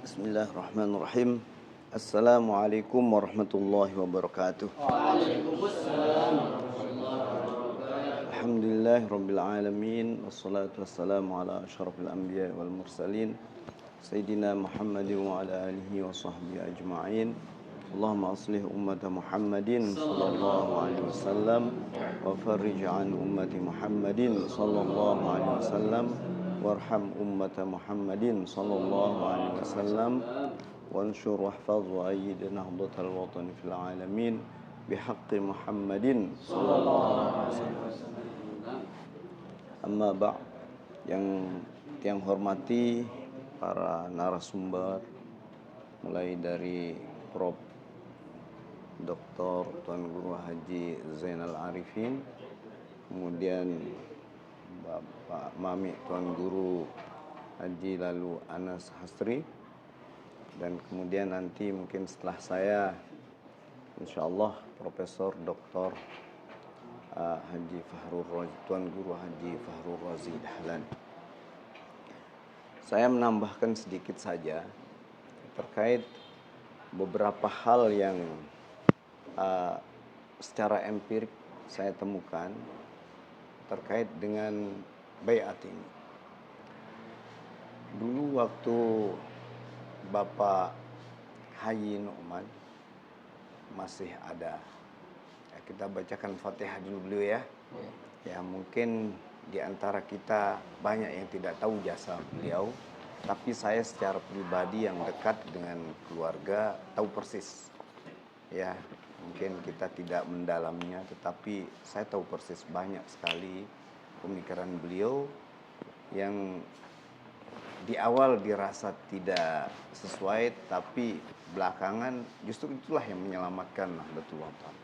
Bismillahirrahmanirrahim. Assalamualaikum warahmatullahi wabarakatuh. Waalaikumsalam warahmatullahi wabarakatuh. Alhamdulillahirabbil alamin wassalatu wassalamu ala asyrafil anbiya wal mursalin sayyidina Muhammadin wa ala alihi wa sahbihi ajma'in. Allahumma aslih ummata Muhammadin sallallahu alaihi wasallam wa farrij an ummati Muhammadin sallallahu alaihi wasallam warham ummata Muhammadin sallallahu alaihi wasallam وانشر واحفظ وأيد نهضة الوطن في العالمين بحق محمد صلى الله عليه وسلم. Amma ba'd, yang hormati para narasumber, mulai dari Prof. Dr. Tuan Guru Haji Zainal Arifin, kemudian Bapak Mami Tuan Guru Haji Lalu Anas Hasri, dan kemudian nanti mungkin setelah saya insyaallah Profesor Dr. Haji Fahrul Razi, Tuan Guru Haji Fahrul Razi Dahlan. Saya menambahkan sedikit saja terkait beberapa hal yang secara empirik saya temukan terkait dengan baiat ini. Dulu waktu Bapak Haji Nu'man masih ada, ya, kita bacakan Fatihah dulu beliau ya. Ya mungkin di antara kita banyak yang tidak tahu jasa beliau, tapi saya secara pribadi yang dekat dengan keluarga tahu persis. Ya mungkin kita tidak mendalamnya, tetapi saya tahu persis banyak sekali pemikiran beliau yang di awal dirasa tidak sesuai, tapi belakangan justru itulah yang menyelamatkan Nahdlatul Wathon.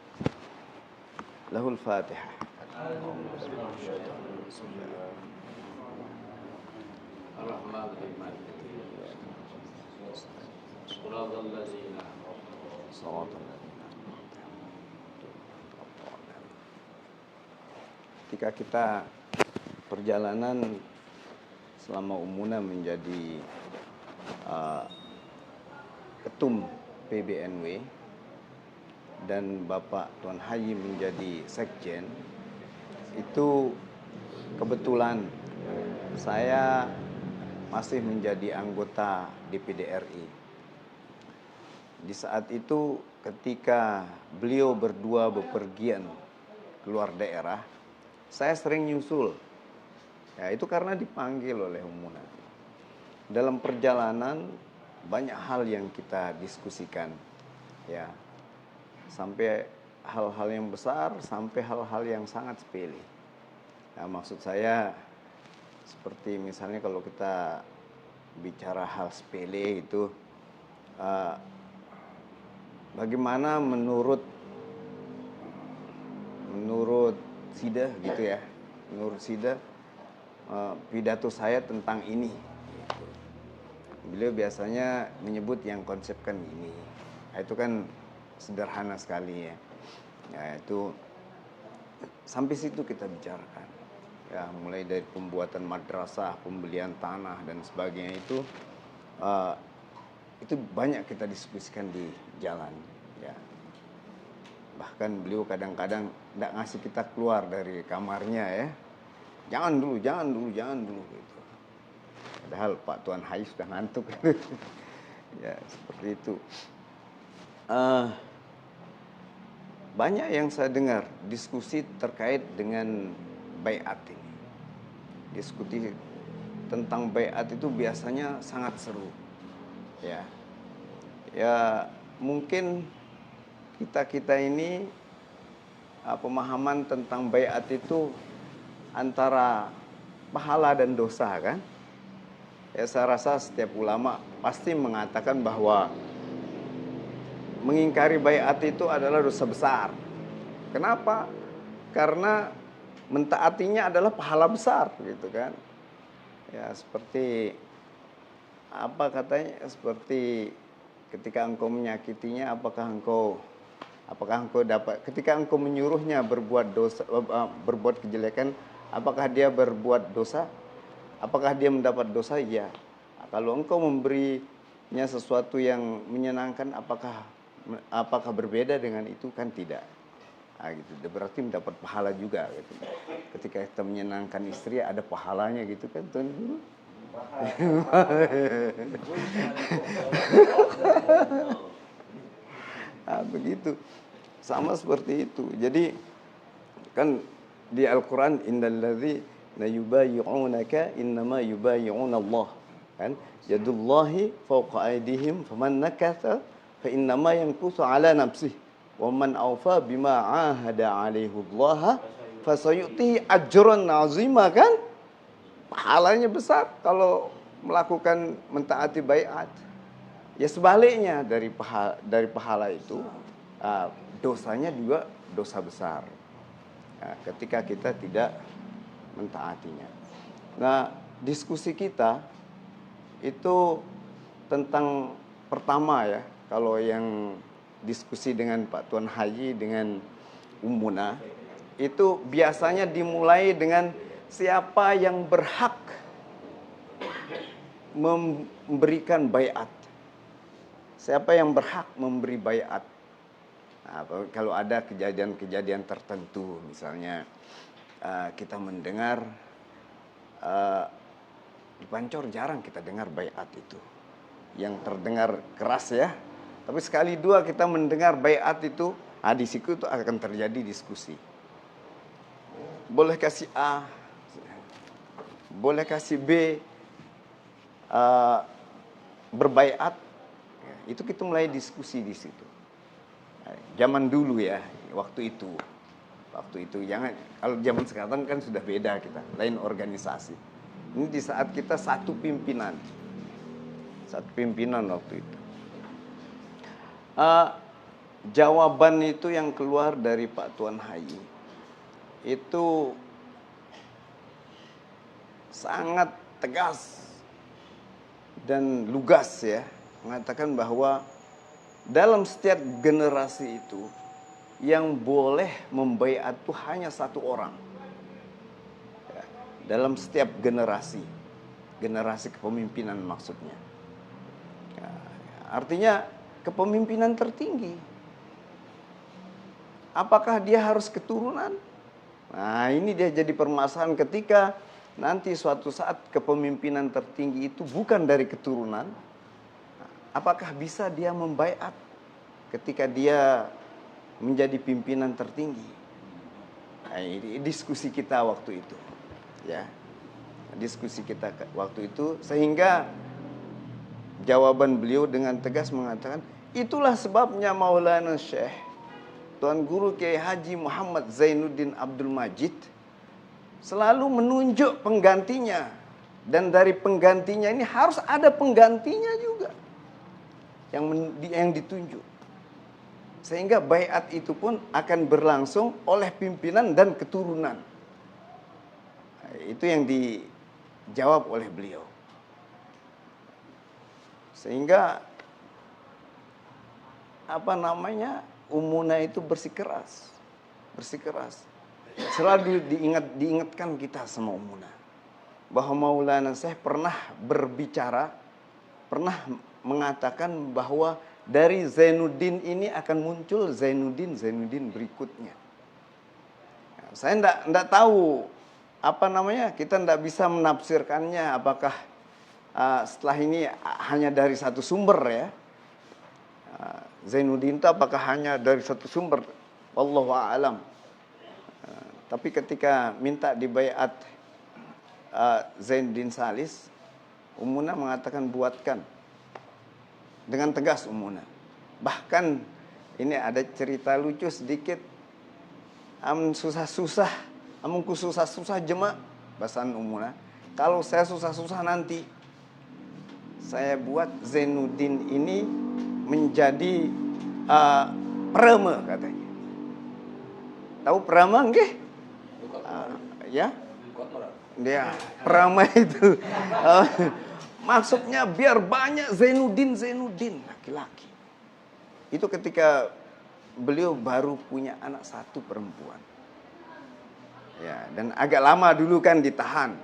Lahul Fatihah. Ketika kita perjalanan selama Ummuna menjadi ketum PBNW dan Bapak Tuan Haji menjadi sekjen, itu kebetulan saya masih menjadi anggota DPD RI. Di saat itu ketika beliau berdua bepergian keluar daerah, saya sering nyusul. Ya, itu karena dipanggil oleh Ummuna. Dalam perjalanan banyak hal yang kita diskusikan, ya, sampai hal-hal yang besar, sampai hal-hal yang sangat sepele. Nah, maksud saya seperti misalnya kalau kita bicara hal sepele itu, bagaimana menurut Sida gitu ya, menurut Sida pidato saya tentang ini. Beliau biasanya menyebut yang konsepkan ini. Nah, itu kan sederhana sekali ya. Ya itu sampai situ kita bicarakan. Ya mulai dari pembuatan madrasah, pembelian tanah dan sebagainya itu banyak kita diskusikan di jalan. Ya. Bahkan beliau kadang-kadang tidak ngasih kita keluar dari kamarnya ya. Jangan dulu gitu. Padahal Pak Tuan Haji sudah ngantuk. Ya seperti itu. Banyak yang saya dengar diskusi terkait dengan baiat ini. Diskusi tentang baiat itu biasanya sangat seru. Ya mungkin kita ini pemahaman tentang baiat itu antara pahala dan dosa kan. Ya saya rasa setiap ulama pasti mengatakan bahwa mengingkari baiat itu adalah dosa besar. Kenapa? Karena mentaatinya adalah pahala besar gitu kan. Ya seperti apa katanya, seperti ketika engkau menyakitinya, apakah engkau dapat, ketika engkau menyuruhnya berbuat dosa, berbuat kejelekan, apakah dia berbuat dosa? Apakah dia mendapat dosa? Ya. Kalau engkau memberi sesuatu yang menyenangkan, apakah berbeda dengan itu? Kan tidak. Nah, gitu. Berarti mendapat pahala juga gitu. Ketika kita menyenangkan istri ada pahalanya gitu kan, Tuan Guru. Nah, begitu. Sama seperti itu. Jadi kan di Al-Qur'an innalladzina yubayyi'unaka innama yubayyi'una Allah. Kan? Yadullahi fawqa aydihim faman nakatha fa innama yankusu ala nafsihi wa man awfa bima 'ahada 'alaihi Allah fasayutihi ajran 'azima, kan? Pahalanya besar kalau melakukan mentaati baiat. Ya sebaliknya dari pahala itu, dosanya juga dosa besar. Nah, ketika kita tidak mentaatinya. Nah, diskusi kita itu tentang pertama ya, kalau yang diskusi dengan Pak Tuan Haji dengan Ummuna itu biasanya dimulai dengan siapa yang berhak memberikan baiat. Siapa yang berhak memberi baiat? Nah, kalau ada kejadian-kejadian tertentu, misalnya kita mendengar di Pancor jarang kita dengar baiat itu, yang terdengar keras ya. Tapi sekali dua kita mendengar baiat itu, di situ itu akan terjadi diskusi. Boleh kasih A, boleh kasih B berbaiat. Itu kita mulai diskusi di situ. Zaman dulu ya, waktu itu jangan, kalau zaman sekarang kan sudah beda, kita lain organisasi. Ini di saat kita satu pimpinan waktu itu. Jawaban itu yang keluar dari Pak Tuan Haji itu sangat tegas dan lugas ya, mengatakan bahwa dalam setiap generasi itu yang boleh membaiat itu hanya satu orang. Ya, dalam setiap generasi kepemimpinan maksudnya. Ya, artinya kepemimpinan tertinggi. Apakah dia harus keturunan? Nah, ini dia jadi permasalahan ketika nanti suatu saat kepemimpinan tertinggi itu bukan dari keturunan. Apakah bisa dia membaiat ketika dia menjadi pimpinan tertinggi? Nah, ini diskusi kita waktu itu, ya. Diskusi kita waktu itu, sehingga jawaban beliau dengan tegas mengatakan, itulah sebabnya Maulana Syekh Tuan Guru Kiai Haji Muhammad Zainuddin Abdul Majid selalu menunjuk penggantinya, dan dari penggantinya ini harus ada penggantinya juga yang ditunjuk, sehingga baiat itu pun akan berlangsung oleh pimpinan dan keturunan. Nah, itu yang dijawab oleh beliau, sehingga Ummuna itu bersikeras. Selalu diingatkan kita sama Ummuna bahwa Maulana Syekh pernah berbicara, pernah mengatakan bahwa dari Zainuddin ini akan muncul Zainuddin berikutnya. Nah, saya enggak tahu kita enggak bisa menafsirkannya apakah setelah ini hanya dari satu sumber ya. Zainuddin itu apakah hanya dari satu sumber? Wallahu a'lam. Tapi ketika minta dibaiat Zainuddin Salis, Ummuna mengatakan buatkan. Dengan tegas Ummuna. Bahkan ini ada cerita lucu sedikit. Amun susah-susah jema bahasan Ummuna. Kalau saya susah-susah nanti saya buat Zainuddin ini menjadi perema katanya. Tahu perema nggih? Ya. Dia perema itu. Maksudnya biar banyak Zainuddin laki-laki. Itu ketika beliau baru punya anak satu perempuan. Ya, dan agak lama dulu kan ditahan.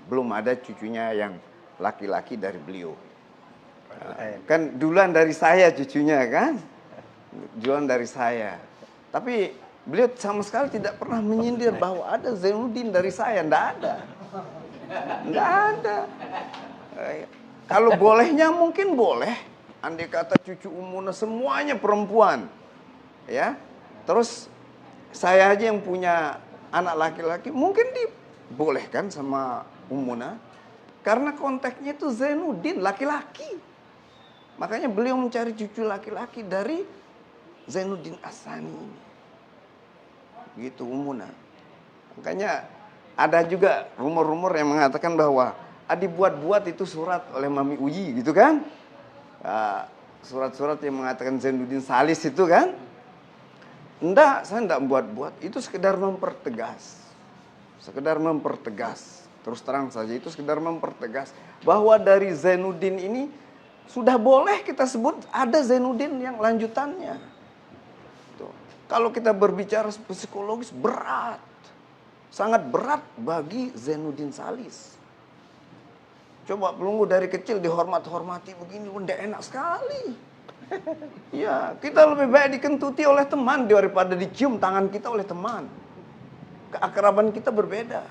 Belum ada cucunya yang laki-laki dari beliau. Kan duluan dari saya cucunya kan, duluan dari saya. Tapi beliau sama sekali tidak pernah menyindir bahwa ada Zainuddin dari saya, nggak ada. Nggak ada. Kalau bolehnya mungkin boleh. Andai kata cucu Ummuna semuanya perempuan, ya. Terus saya aja yang punya anak laki-laki, mungkin dibolehkan sama Ummuna. Karena konteksnya itu Zainuddin laki-laki. Makanya beliau mencari cucu laki-laki dari Zainuddin As-Sani ini. Gitu Ummuna. Makanya ada juga rumor-rumor yang mengatakan bahwa dibuat-buat itu surat oleh Mami Uyi gitu kan. Surat-surat yang mengatakan Zainuddin Salis itu kan. Enggak, saya enggak buat-buat. Itu sekedar mempertegas. Sekedar mempertegas. Terus terang saja itu sekedar mempertegas. Bahwa dari Zainuddin ini sudah boleh kita sebut ada Zainuddin yang lanjutannya. Tuh. Kalau kita berbicara psikologis berat. Sangat berat bagi Zainuddin Salis. Coba pelunggu dari kecil dihormat-hormati begini, udah enak sekali. Ya, kita lebih baik dikentuti oleh teman daripada dicium tangan kita oleh teman. Keakraban kita berbeda.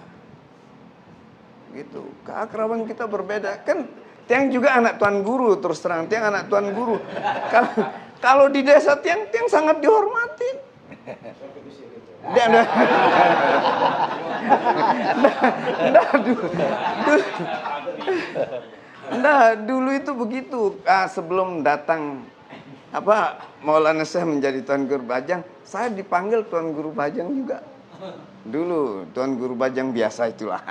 Gitu, keakraban kita berbeda. Kan Tiang juga anak tuan guru, terus terang Tiang anak tuan guru. Kalau di desa Tiang sangat dihormatin. Dulu itu begitu. Sebelum datang Maulana Syekh menjadi Tuan Guru Bajang, saya dipanggil Tuan Guru Bajang juga. Dulu Tuan Guru Bajang biasa itulah.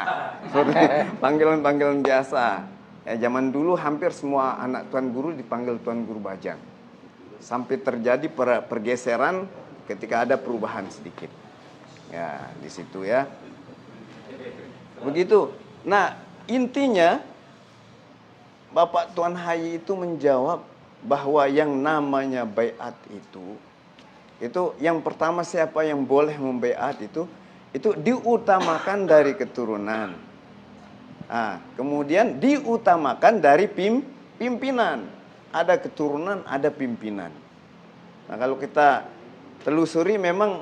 Panggilan-panggilan biasa. Ya, zaman dulu hampir semua anak Tuan Guru dipanggil Tuan Guru Bajang. Sampai terjadi pergeseran ketika ada perubahan sedikit. Ya, di situ ya. Begitu. Nah, intinya Bapak Tuan Hayi itu menjawab bahwa yang namanya baiat itu yang pertama siapa yang boleh membaiat itu diutamakan dari keturunan. Kemudian diutamakan dari pimpinan. Ada keturunan, ada pimpinan. Nah, kalau kita telusuri memang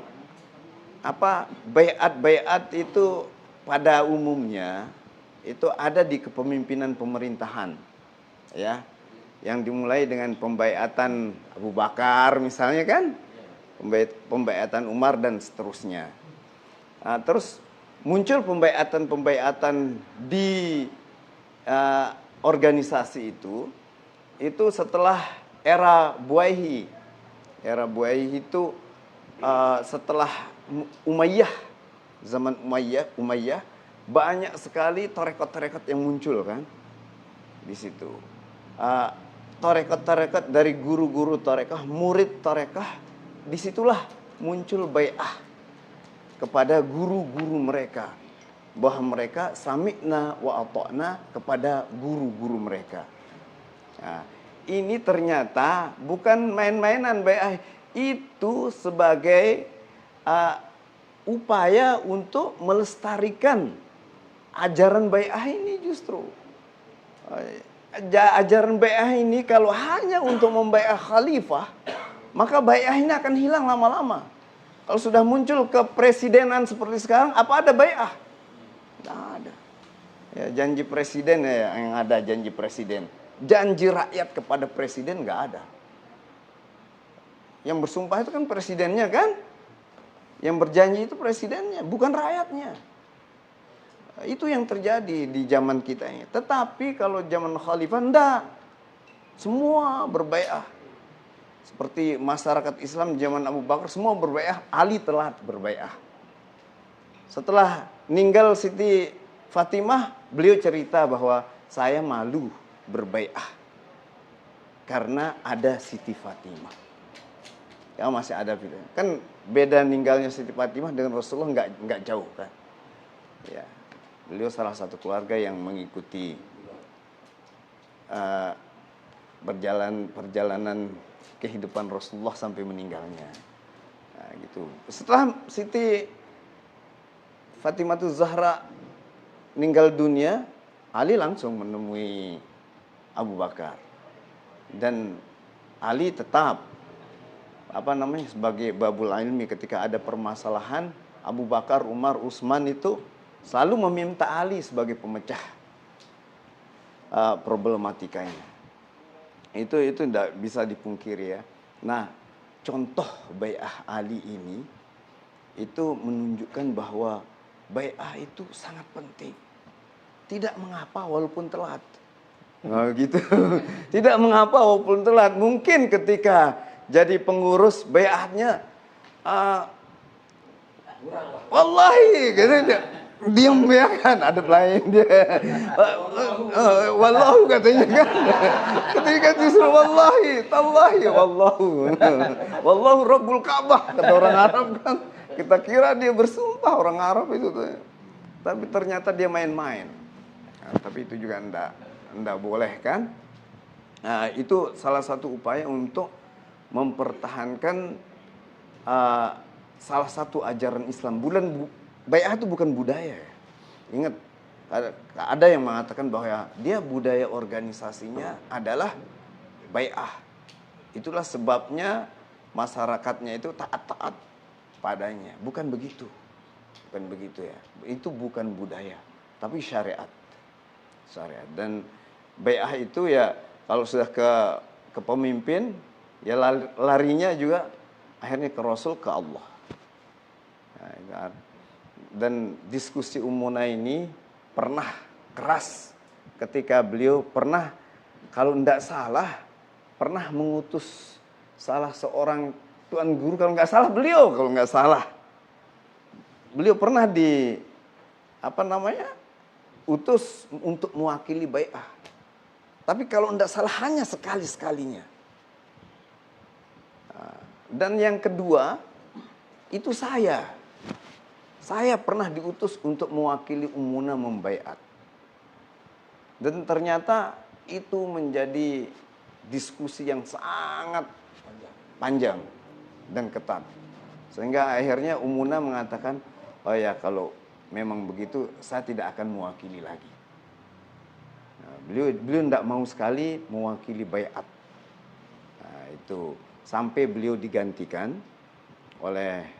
baiat itu pada umumnya itu ada di kepemimpinan pemerintahan, ya, yang dimulai dengan pembaiatan Abu Bakar misalnya kan, pembaiatan Umar dan seterusnya. Terus muncul pembaiatan di organisasi itu setelah era Buaihi. Era Buaihi itu setelah Umayyah, zaman Umayyah banyak sekali tarekat-tarekat yang muncul kan di situ. Tarekat-tarekat dari guru-guru tarekah, murid tarekah, disitulah muncul bai'ah kepada guru-guru mereka, bahwa mereka sami'na wa ata'na kepada guru-guru mereka. Nah, ini ternyata bukan main-mainan bai'ah, itu sebagai upaya untuk melestarikan ajaran bai'ah ini justru. Ajaran bai'ah ini kalau hanya untuk membai'ah khalifah, maka bai'ah ini akan hilang lama-lama. Kalau sudah muncul kepresidenan seperti sekarang, apa ada bai'ah? Tidak ada. Ya, janji presiden ya yang ada, janji presiden. Janji rakyat kepada presiden nggak ada. Yang bersumpah itu kan presidennya kan? Yang berjanji itu presidennya, bukan rakyatnya. Itu yang terjadi di zaman kita ini. Tetapi kalau zaman khalifah enggak. Semua berbai'ah. Seperti masyarakat Islam zaman Abu Bakar semua berbai'ah, Ali telat berbai'ah. Setelah meninggal Siti Fatimah, beliau cerita bahwa saya malu berbai'ah karena ada Siti Fatimah. Ya masih ada gitu. Kan beda meninggalnya Siti Fatimah dengan Rasulullah enggak jauh kan. Ya. Beliau salah satu keluarga yang mengikuti perjalanan kehidupan Rasulullah sampai meninggalnya. Nah, gitu. Setelah Siti Fatimah Zahra meninggal dunia, Ali langsung menemui Abu Bakar. Dan Ali tetap sebagai babul ilmi, ketika ada permasalahan Abu Bakar, Umar, Utsman itu selalu meminta Ali sebagai pemecah problematikanya. Itu tidak bisa dipungkiri ya. Nah, contoh bai'ah Ali ini itu menunjukkan bahwa bai'ah itu sangat penting. Tidak mengapa walaupun telat. Nah, gitu. Tidak mengapa walaupun telat. Mungkin ketika jadi pengurus bai'ahnya wallahi gitu, diam ya kan, ada lain dia. Wallahu katanya kan. Ketika disuruh wallahi, tallahi, wallahu rabbul Ka'bah kata orang Arab kan. Kita kira dia bersumpah orang Arab itu tuh. Tapi ternyata dia main-main. Nah, tapi itu juga enggak boleh kan? Nah, itu salah satu upaya untuk mempertahankan salah satu ajaran Islam. Bai'ah itu bukan budaya. Ingat, ada yang mengatakan bahwa dia budaya organisasinya adalah bai'ah. Itulah sebabnya masyarakatnya itu taat-taat padanya. Bukan begitu. Bukan begitu ya. Itu bukan budaya, tapi syariat. Syariat. Dan bai'ah itu ya kalau sudah ke pemimpin, ya larinya juga akhirnya ke Rasul, ke Allah. Nah, dan diskusi Ummuna ini pernah keras ketika beliau pernah, kalau tidak salah, pernah mengutus salah seorang tuan guru, kalau nggak salah beliau, kalau nggak salah beliau pernah utus untuk mewakili bai'ah. Tapi kalau tidak salah hanya sekali-sekalinya. Dan yang kedua itu saya pernah diutus untuk mewakili Ummuna membaiat. Dan ternyata itu menjadi diskusi yang sangat panjang dan ketat. Sehingga akhirnya Ummuna mengatakan, oh ya kalau memang begitu saya tidak akan mewakili lagi. Nah, beliau tidak mau sekali mewakili baiat. Nah, itu sampai beliau digantikan oleh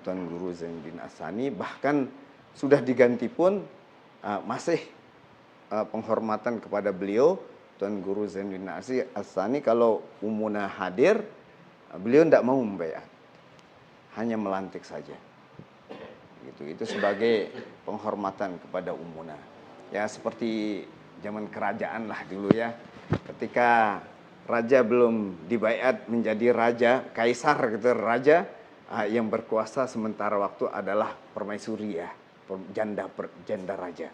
Tuan Guru Zainuddin As-Tsani. Bahkan sudah diganti pun masih penghormatan kepada beliau. Tuan Guru Zainuddin As-Tsani kalau Ummuna hadir, beliau tidak mau membaiat, hanya melantik saja. Itu sebagai penghormatan kepada Ummuna. Ya seperti zaman kerajaan lah dulu ya. Ketika raja belum dibaiat menjadi raja, kaisar gitu, raja yang berkuasa sementara waktu adalah permaisuri ya, janda raja.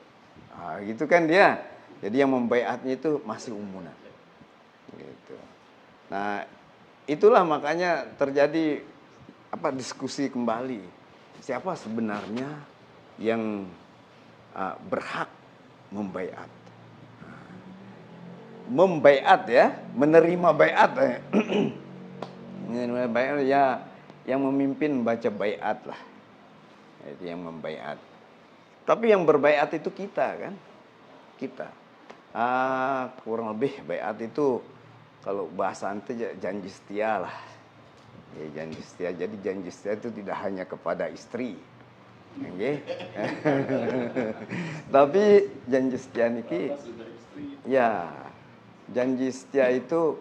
Gitu kan dia. Jadi yang membaiatnya itu masih Ummuna. Gitu. Nah, itulah makanya terjadi diskusi kembali. Siapa sebenarnya yang berhak membaiat? Membaiat ya, menerima baiat. Menerima baiat ya, yang memimpin baca baiat lah. Itu yang membaiat. Tapi yang berbaiat itu kita kan? Kita. Kurang lebih baiat itu kalau bahasa anti janji setia lah. Ya, janji setia. Jadi janji setia itu tidak hanya kepada istri. Okay? Tapi janji setia niki ya, janji setia itu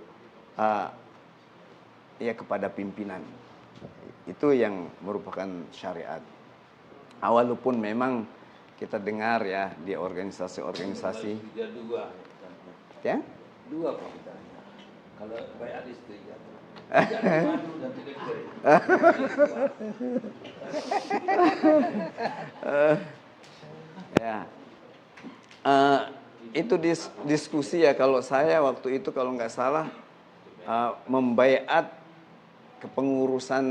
ya kepada pimpinan. Itu yang merupakan syariat. Walaupun memang kita dengar ya di organisasi-organisasi. Dua. Ya? Dua kok kita. Kalau baiat istri ya. Ya. Itu diskusi ya, kalau saya waktu itu kalau nggak salah membaiat kepengurusan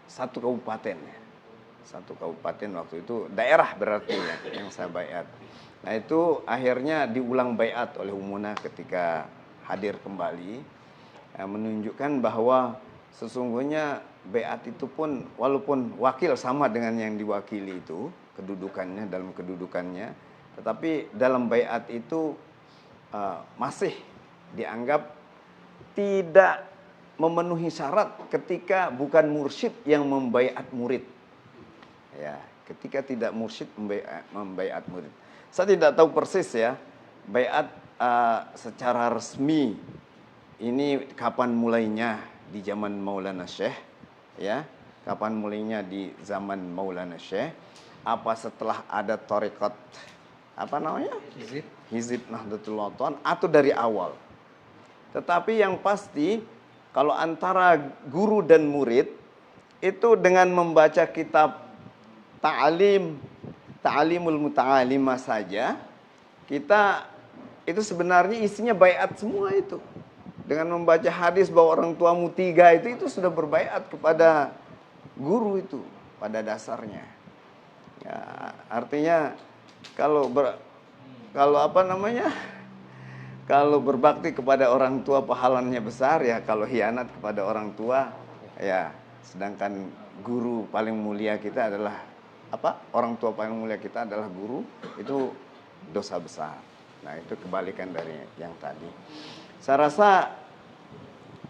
satu kabupaten ya. Satu kabupaten waktu itu, daerah berarti ya yang saya baiat. Nah itu akhirnya diulang baiat oleh Ummuna ketika hadir kembali, menunjukkan bahwa sesungguhnya baiat itu pun walaupun wakil sama dengan yang diwakili itu kedudukannya, dalam kedudukannya, Tetapi dalam baiat itu masih dianggap tidak memenuhi syarat ketika bukan mursyid yang membaiat murid. Ya, ketika tidak mursyid membaiat murid. Saya tidak tahu persis ya, baiat secara resmi ini kapan mulainya di zaman Maulana Syekh, ya. Kapan mulainya di zaman Maulana Syekh? Apa setelah ada tarekat apa namanya? Hizib Nahdlatul Ulama atau dari awal? Tetapi yang pasti kalau antara guru dan murid itu dengan membaca kitab Ta'alimul Muta'alimah saja, kita itu sebenarnya isinya baiat semua itu. Dengan membaca hadis bahwa orang tuamu 3 itu sudah berbaiat kepada guru itu pada dasarnya. Ya, artinya kalau berbakti kepada orang tua pahalanya besar ya, kalau hianat kepada orang tua ya, sedangkan guru paling mulia kita adalah orang tua paling mulia kita adalah guru, itu dosa besar. Nah, itu kebalikan dari yang tadi. Saya rasa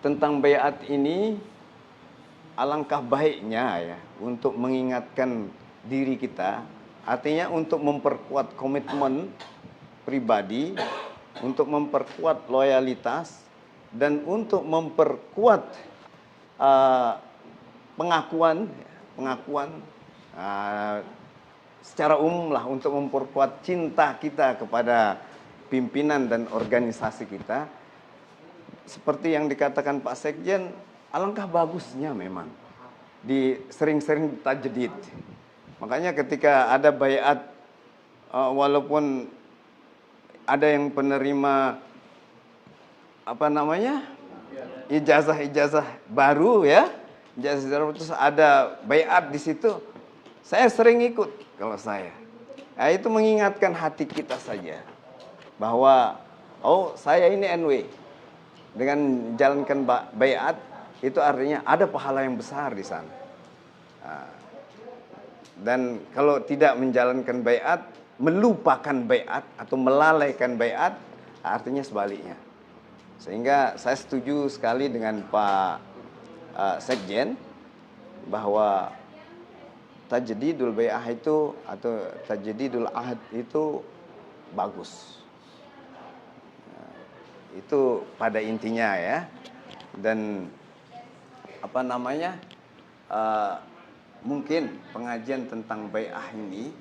tentang baiat ini alangkah baiknya ya untuk mengingatkan diri kita, artinya untuk memperkuat komitmen pribadi, untuk memperkuat loyalitas, dan untuk memperkuat pengakuan secara umum lah, untuk memperkuat cinta kita kepada pimpinan dan organisasi kita. Seperti yang dikatakan Pak Sekjen, alangkah bagusnya memang sering-sering tajdid. Makanya ketika ada baiat, walaupun ada yang penerima ijazah baru ya, terus ada baiat di situ, saya sering ikut kalau saya. Nah, itu mengingatkan hati kita saja bahwa saya ini NW, dengan jalankan baiat itu artinya ada pahala yang besar di sana. Dan kalau tidak menjalankan baiat, melupakan baiat atau melalaikan baiat, artinya sebaliknya. Sehingga saya setuju sekali dengan Pak Sekjen bahwa tajdidul bai'ah itu atau tajdidul ahd itu bagus. Itu pada intinya ya. Dan mungkin pengajian tentang bai'ah ini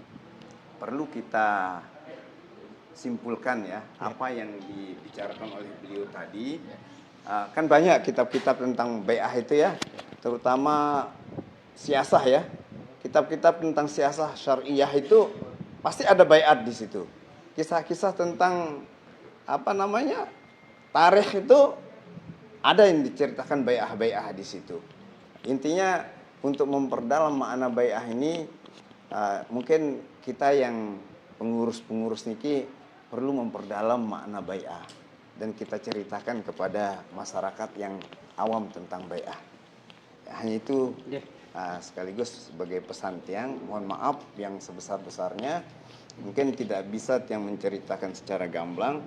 perlu kita simpulkan ya, apa yang dibicarakan oleh beliau tadi. Kan banyak kitab-kitab tentang bai'ah itu ya, terutama siasah ya. Kitab-kitab tentang siasah syariah itu pasti ada bai'at di situ. Kisah-kisah tentang tarikh itu ada yang diceritakan bai'ah di situ. Intinya untuk memperdalam makna bai'ah ini, mungkin kita yang pengurus-pengurus niki perlu memperdalam makna bai'ah dan kita ceritakan kepada masyarakat yang awam tentang bai'ah. Hanya itu sekaligus sebagai pesan tiang, mohon maaf yang sebesar-besarnya, mungkin tidak bisa tiang menceritakan secara gamblang,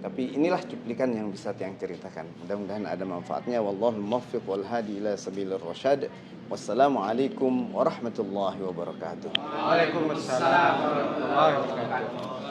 tapi inilah cuplikan yang bisa tiang ceritakan. Mudah-mudahan ada manfaatnya. Wallahul muwaffiq wal hadi ila sabilir rasyad. Wassalamualaikum warahmatullahi wabarakatuh. Waalaikumsalam warahmatullahi wabarakatuh.